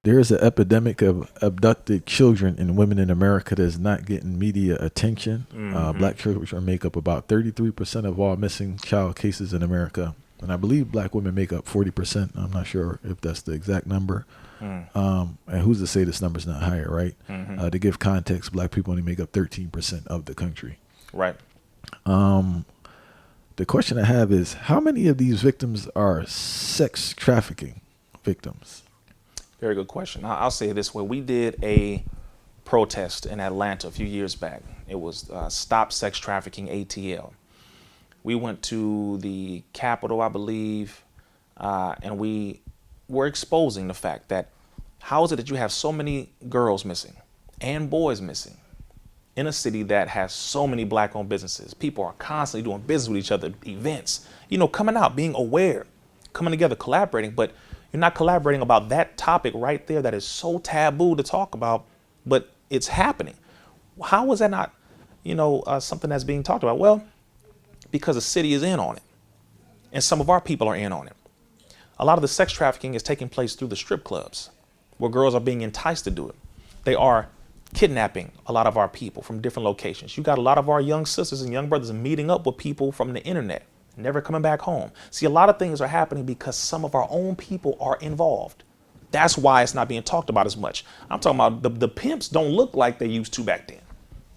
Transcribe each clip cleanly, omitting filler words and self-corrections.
There is an epidemic of abducted children and women in America that's not getting media attention. Black children make up about 33% of all missing child cases in America. And I believe black women make up 40%. I'm not sure if that's the exact number. And who's to say this number's not higher, right? To give context, black people only make up 13% of the country. Right. The question I have is, how many of these victims are sex trafficking victims? Very good question. I'll say it this way. We did a protest in Atlanta a few years back. It was Stop Sex Trafficking ATL. We went to the Capitol, I believe, and we were exposing the fact that how is it that you have so many girls missing and boys missing in a city that has so many black-owned businesses? People are constantly doing business with each other, events, coming out, being aware, coming together, collaborating, but you're not collaborating about that topic right there that is so taboo to talk about, but it's happening. How is that not, something that's being talked about? Well, because the city is in on it, and some of our people are in on it. A lot of the sex trafficking is taking place through the strip clubs, where girls are being enticed to do it. They are kidnapping a lot of our people from different locations. You got a lot of our young sisters and young brothers meeting up with people from the internet, never coming back home. See, a lot of things are happening because some of our own people are involved. That's why it's not being talked about as much. I'm talking about the pimps don't look like they used to back then.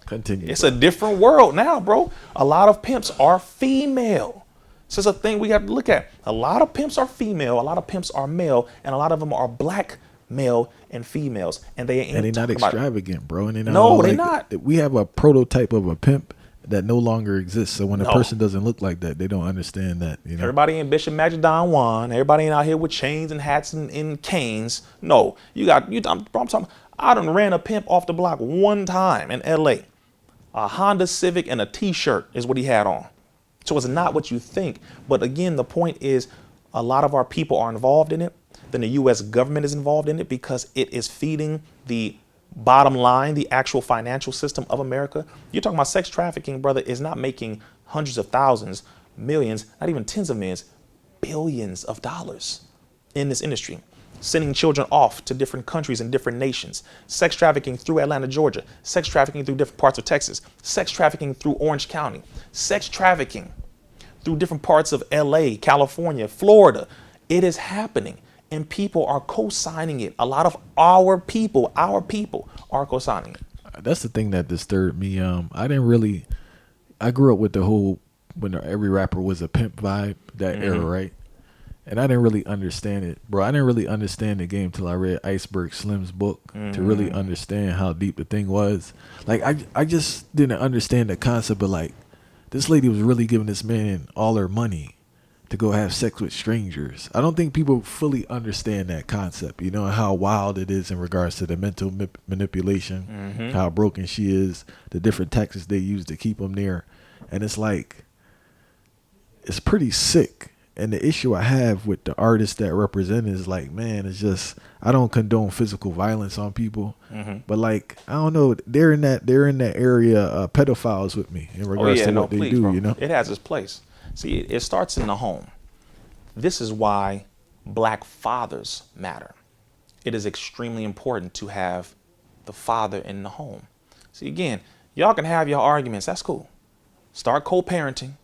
Continue. It's a different world now, bro. A lot of pimps are female. This is a thing we have to look at. A lot of pimps are female, a lot of pimps are male, and a lot of them are black male and females. And they're not extravagant, bro. And they're not. We have a prototype of a pimp that no longer exists. So when a person doesn't look like that, they don't understand that. Everybody ain't Bishop Magic Don Juan. Everybody ain't out here with chains and hats and canes. No, I'm talking. I done ran a pimp off the block one time in L.A. A Honda Civic and a T-shirt is what he had on. So it's not what you think. But again, the point is a lot of our people are involved in it. Then the U.S. government is involved in it because it is feeding the bottom line, the actual financial system of America. You're talking about sex trafficking, brother, is not making hundreds of thousands, millions, not even tens of millions, billions of dollars in this industry, sending children off to different countries and different nations, sex trafficking through Atlanta, Georgia, sex trafficking through different parts of Texas, sex trafficking through Orange County, sex trafficking through different parts of LA, California, Florida. It is happening. And people are co-signing it. A lot of our people are co-signing it. That's the thing that disturbed me. I grew up with the whole, when every rapper was a pimp vibe, that era, right? And I didn't really understand it. Bro, I didn't really understand the game till I read Iceberg Slim's book to really understand how deep the thing was. Like, I just didn't understand the concept of, like, this lady was really giving this man all her money to go have sex with strangers. I don't think people fully understand that concept, how wild it is in regards to the mental manipulation, how broken she is, the different tactics they use to keep them there. And it's like, it's pretty sick. And the issue I have with the artists that represent is like, man, it's just, I don't condone physical violence on people, but like, I don't know, they're in that area, pedophiles with me in regards to what they do, bro. It has its place. See, it starts in the home. This is why black fathers matter. It is extremely important to have the father in the home. See, again, y'all can have your arguments. That's cool. Start co-parenting.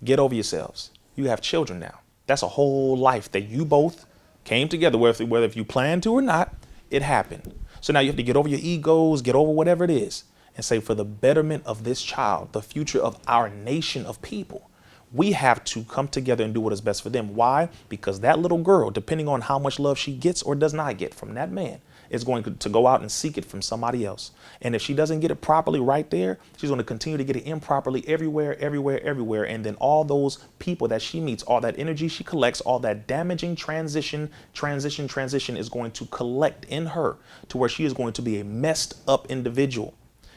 Get over yourselves. You have children now. That's a whole life that you both came together, whether if you planned to or not, it happened. So now you have to get over your egos, get over whatever it is, and say, for the betterment of this child, the future of our nation of people, we have to come together and do what is best for them. Why? Because that little girl, depending on how much love she gets or does not get from that man, is going to go out and seek it from somebody else. And if she doesn't get it properly right there, she's going to continue to get it improperly everywhere. And then all those people that she meets, all that energy she collects, all that damaging transition is going to collect in her to where she is going to be a messed up individual.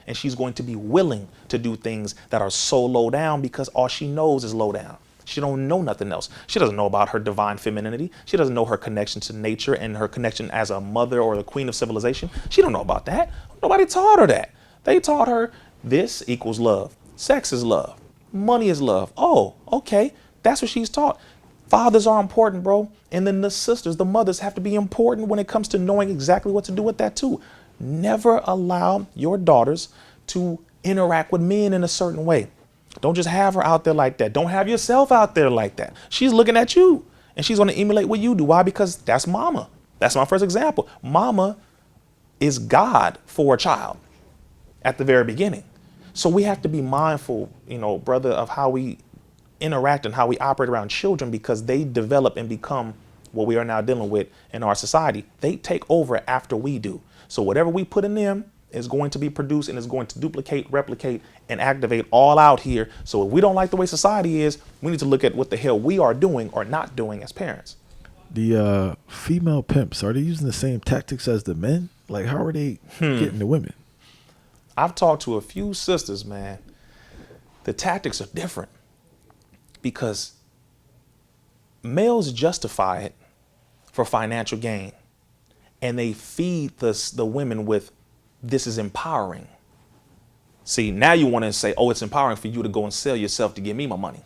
And she's going to be willing to do things that are so low down because all she knows is low down. She don't know nothing else. She doesn't know about her divine femininity. She doesn't know her connection to nature and her connection as a mother or the queen of civilization. She don't know about that. Nobody taught her that. They taught her this equals love. Sex is love. Money is love. Oh, okay. That's what she's taught. Fathers are important, bro. And then the sisters, the mothers have to be important when it comes to knowing exactly what to do with that too. Never allow your daughters to interact with men in a certain way. Don't just have her out there like that. Don't have yourself out there like that. She's looking at you and she's going to emulate what you do. Why? Because that's mama. That's my first example. Mama is God for a child at the very beginning. So we have to be mindful, brother, of how we interact and how we operate around children, because they develop and become what we are now dealing with in our society. They take over after we do. So whatever we put in them is going to be produced and is going to duplicate, replicate, and activate all out here. So if we don't like the way society is, we need to look at what the hell we are doing or not doing as parents. The female pimps, are they using the same tactics as the men? Like, how are they getting the women? I've talked to a few sisters, man. The tactics are different because males justify it for financial gain, and they feed the women with, this is empowering. See, now you want to say, oh, it's empowering for you to go and sell yourself to give me my money.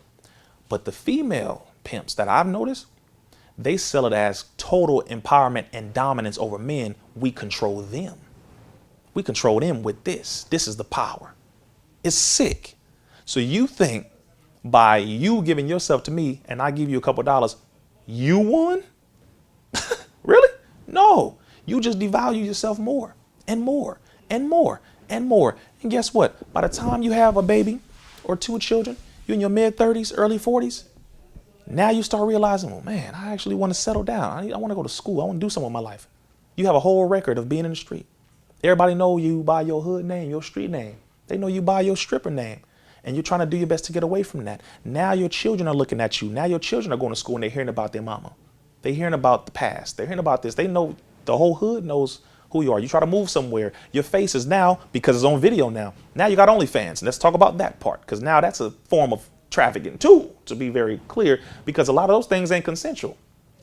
But the female pimps that I've noticed, they sell it as total empowerment and dominance over men. We control them. We control them with this. This is the power. It's sick. So you think by you giving yourself to me and I give you a couple dollars, you won? Really? No. You just devalue yourself more and more and more and more. And guess what? By the time you have a baby or two children, you're in your mid 30s, early 40s. Now you start realizing, oh man, I actually want to settle down. I want to go to school. I want to do something with my life. You have a whole record of being in the street. Everybody know you by your hood name, your street name. They know you by your stripper name. And you're trying to do your best to get away from that. Now your children are looking at you. Now your children are going to school and they're hearing about their mama. They're hearing about the past. They're hearing about this. They know, the whole hood knows who you are. You try to move somewhere. Your face is now, because it's on video now. Now you got OnlyFans. Let's talk about that part, because now that's a form of trafficking too, to be very clear, because a lot of those things ain't consensual.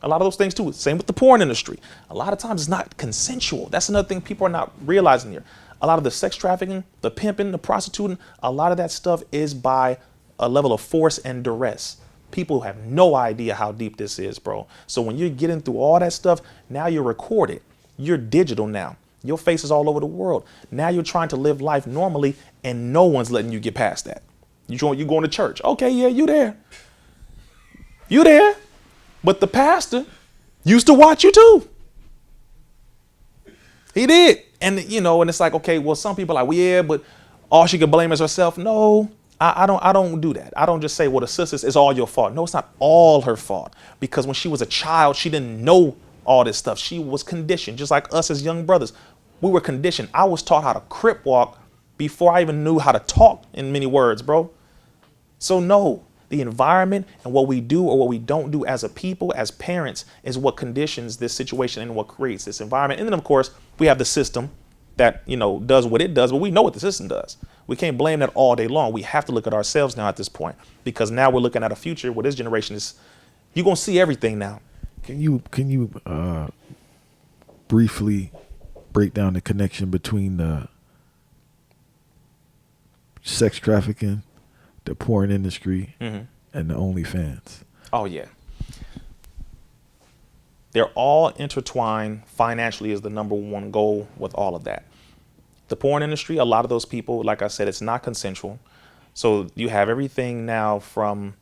A lot of those things too. Same with the porn industry. A lot of times it's not consensual. That's another thing people are not realizing here. A lot of the sex trafficking, the pimping, the prostituting, a lot of that stuff is by a level of force and duress. People have no idea how deep this is, bro. So when you're getting through all that stuff, now you're recorded. You're digital now. Your face is all over the world. Now you're trying to live life normally and no one's letting you get past that. You going to church. Okay, yeah, you there. You there. But the pastor used to watch you too. He did. And, and it's like, okay, well, some people are like, well, yeah, but all she could blame is herself. No, I don't do that. I don't just say, well, the sisters, it's all your fault. No, it's not all her fault, because when she was a child, she didn't know all this stuff. She was conditioned, just like us as young brothers. We were conditioned. I was taught how to crip walk before I even knew how to talk in many words, bro. So no, the environment and what we do or what we don't do as a people, as parents, is what conditions this situation and what creates this environment. And then, of course, we have the system that, does what it does, but we know what the system does. We can't blame that all day long. We have to look at ourselves now at this point, because now we're looking at a future where this generation is, you're going to see everything now. Can you briefly break down the connection between the sex trafficking, the porn industry, and the OnlyFans? Oh, yeah. They're all intertwined. Financially is the number one goal with all of that. The porn industry, a lot of those people, like I said, it's not consensual. So you have everything now from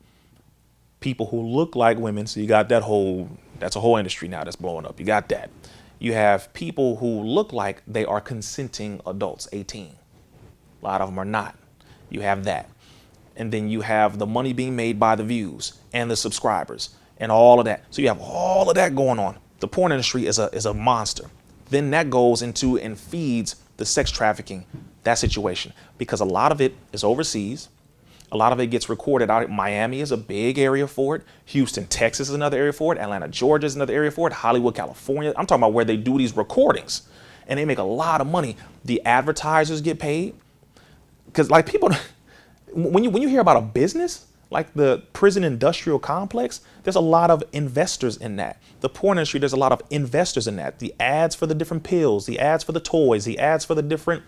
people who look like women. So you got that's a whole industry now that's blowing up. You got that. You have people who look like they are consenting adults, 18. A lot of them are not. You have that. And then you have the money being made by the views and the subscribers and all of that. So you have all of that going on. The porn industry is a monster. Then that goes into and feeds the sex trafficking, that situation, because a lot of it is overseas. A lot of it gets recorded out. Miami is a big area for it. Houston, Texas is another area for it. Atlanta, Georgia is another area for it. Hollywood, California. I'm talking about where they do these recordings and they make a lot of money. The advertisers get paid, because like people, when you hear about a business like the prison industrial complex, there's a lot of investors in that. The porn industry, there's a lot of investors in that. The ads for the different pills, the ads for the toys, the ads for the different,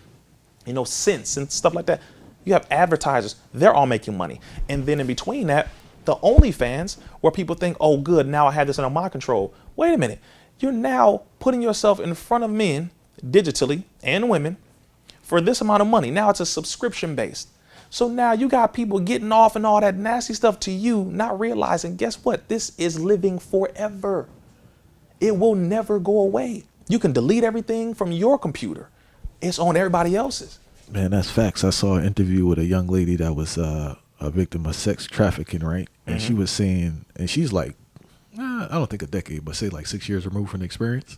scents and stuff like that. You have advertisers, they're all making money. And then in between that, the OnlyFans, where people think, oh, good, now I have this under my control. Wait a minute. You're now putting yourself in front of men digitally and women for this amount of money. Now it's a subscription based. So now you got people getting off and all that nasty stuff to you, not realizing, guess what? This is living forever. It will never go away. You can delete everything from your computer. It's on everybody else's. Man, that's facts. I saw an interview with a young lady that was a victim of sex trafficking, right? And she was saying, and she's like, I don't think a decade, but say like 6 years removed from the experience.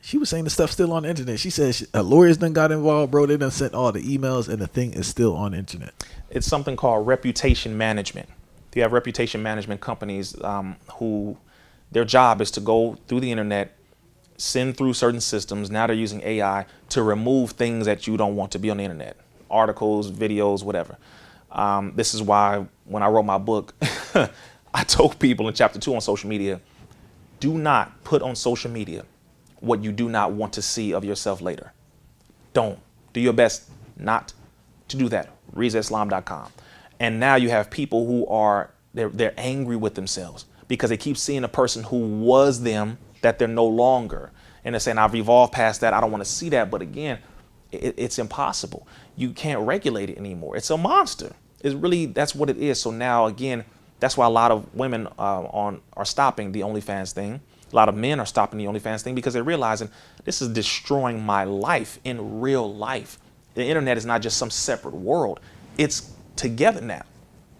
She was saying the stuff's still on the internet. She said lawyers done got involved, bro. They done sent all the emails, and the thing is still on the internet. It's something called reputation management. You have reputation management companies who their job is to go through the internet, send through certain systems. Now they're using AI to remove things that you don't want to be on the internet. Articles, videos, whatever. This is why when I wrote my book, I told people in chapter 2 on social media, do not put on social media what you do not want to see of yourself later. Don't. Do your best not to do that. RizzaIslam.com. And now you have people who are, they're angry with themselves because they keep seeing a person who was them that they're no longer. And they're saying, I've evolved past that. I don't want to see that. But again, it's impossible. You can't regulate it anymore. It's a monster. It's really, that's what it is. So now, again, that's why a lot of women are stopping the OnlyFans thing. A lot of men are stopping the OnlyFans thing because they're realizing this is destroying my life in real life. The internet is not just some separate world. It's together now.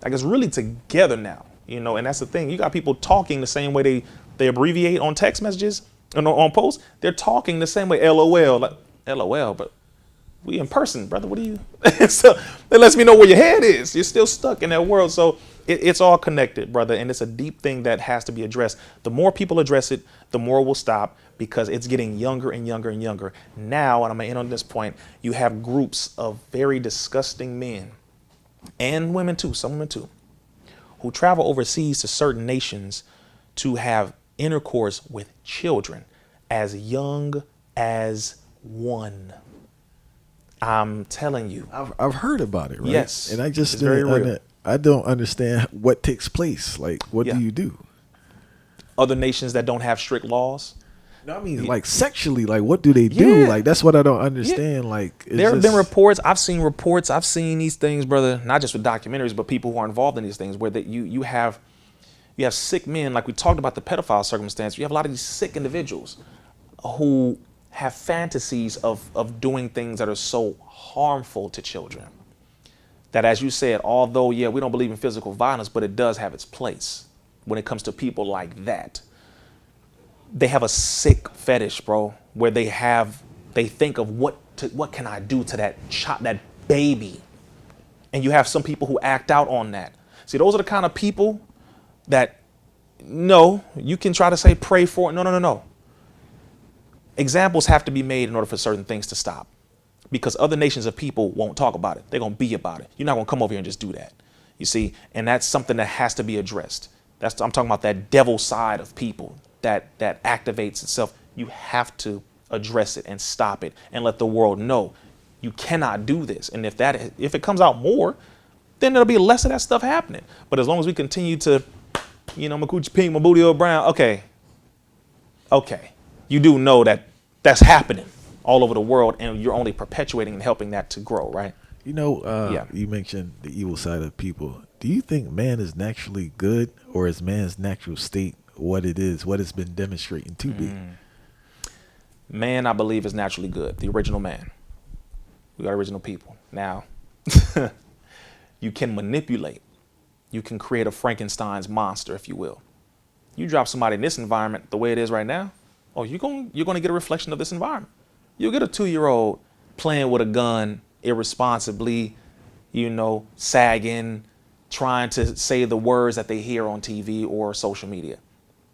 Like, it's really together now, you know, and that's the thing. You got people talking the same way they abbreviate on text messages and on posts. They're talking the same way. LOL, like, LOL, but we in person, brother. What are you? So that lets me know where your head is. You're still stuck in that world. So it's all connected, brother. And it's a deep thing that has to be addressed. The more people address it, the more we'll stop, because it's getting younger and younger and younger. Now, and I'm going to end on this point, you have groups of very disgusting men and women too, some women too, who travel overseas to certain nations to have intercourse with children as young as 1. I'm telling you. I've heard about it, right? Yes. And I just it's very real. I don't understand what takes place. Like, what do you do? Other nations that don't have strict laws. No, I mean, like, sexually, like, what do they do? Like, that's what I don't understand. Like, there have been reports. I've seen these things, brother, not just with documentaries, but people who are involved in these things, where that you have sick men. Like we talked about the pedophile circumstance. You have a lot of these sick individuals who have fantasies of doing things that are so harmful to children. That, as you said, although, we don't believe in physical violence, but it does have its place when it comes to people like that. They have a sick fetish, bro, where they think of what can I do to that child, that baby? And you have some people who act out on that. See, those are the kind of people that, no, you can try to say pray for it. No. Examples have to be made in order for certain things to stop, because other nations of people won't talk about it. They're going to be about it. You're not going to come over here and just do that. You see, and that's something that has to be addressed. I'm talking about that devil side of people that activates itself. You have to address it and stop it and let the world know you cannot do this. And if it comes out more, then there'll be less of that stuff happening. But as long as we continue to, my coochie pink, my booty all brown, okay. You do know that that's happening all over the world, and you're only perpetuating and helping that to grow, right? You mentioned the evil side of people. Do you think man is naturally good, or is man's natural state what it is, what it's been demonstrating to be? Man, I believe, is naturally good. The original man. We got original people. Now, you can manipulate. You can create a Frankenstein's monster, if you will. You drop somebody in this environment the way it is right now, you're going to get a reflection of this environment. You'll get a 2-year-old playing with a gun irresponsibly, sagging, trying to say the words that they hear on TV or social media.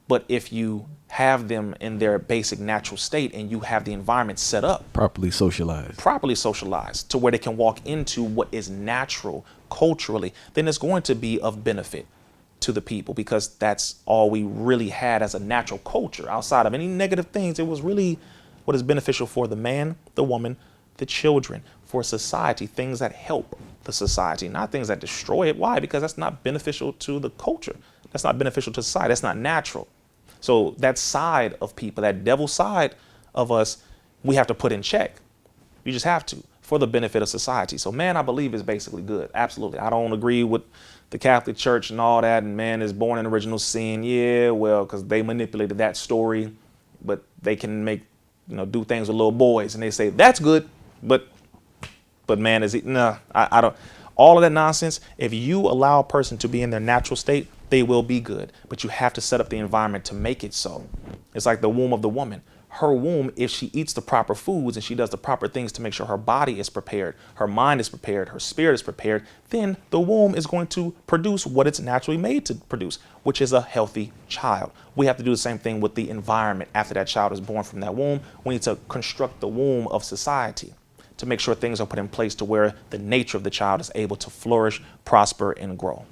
But if you have them in their basic natural state and you have the environment set up, properly socialized to where they can walk into what is natural culturally, then it's going to be of benefit to the people, because that's all we really had as a natural culture. Outside of any negative things, it was really what is beneficial for the man, the woman, the children, for society, things that help the society, not things that destroy it. Why? Because that's not beneficial to the culture. That's not beneficial to society. That's not natural. So that side of people, that devil side of us, we have to put in check. You just have to, for the benefit of society. So man, I believe is basically good. Absolutely. I don't agree with the Catholic Church and all that, and man is born in original sin. Yeah, well, because they manipulated that story, but they can make, do things with little boys, and they say that's good, but man, is it? No, I don't. All of that nonsense. If you allow a person to be in their natural state, they will be good, but you have to set up the environment to make it so. It's like the womb of the woman. Her womb, if she eats the proper foods and she does the proper things to make sure her body is prepared, her mind is prepared, her spirit is prepared, then the womb is going to produce what it's naturally made to produce, which is a healthy child. We have to do the same thing with the environment after that child is born from that womb. We need to construct the womb of society to make sure things are put in place to where the nature of the child is able to flourish, prosper, and grow.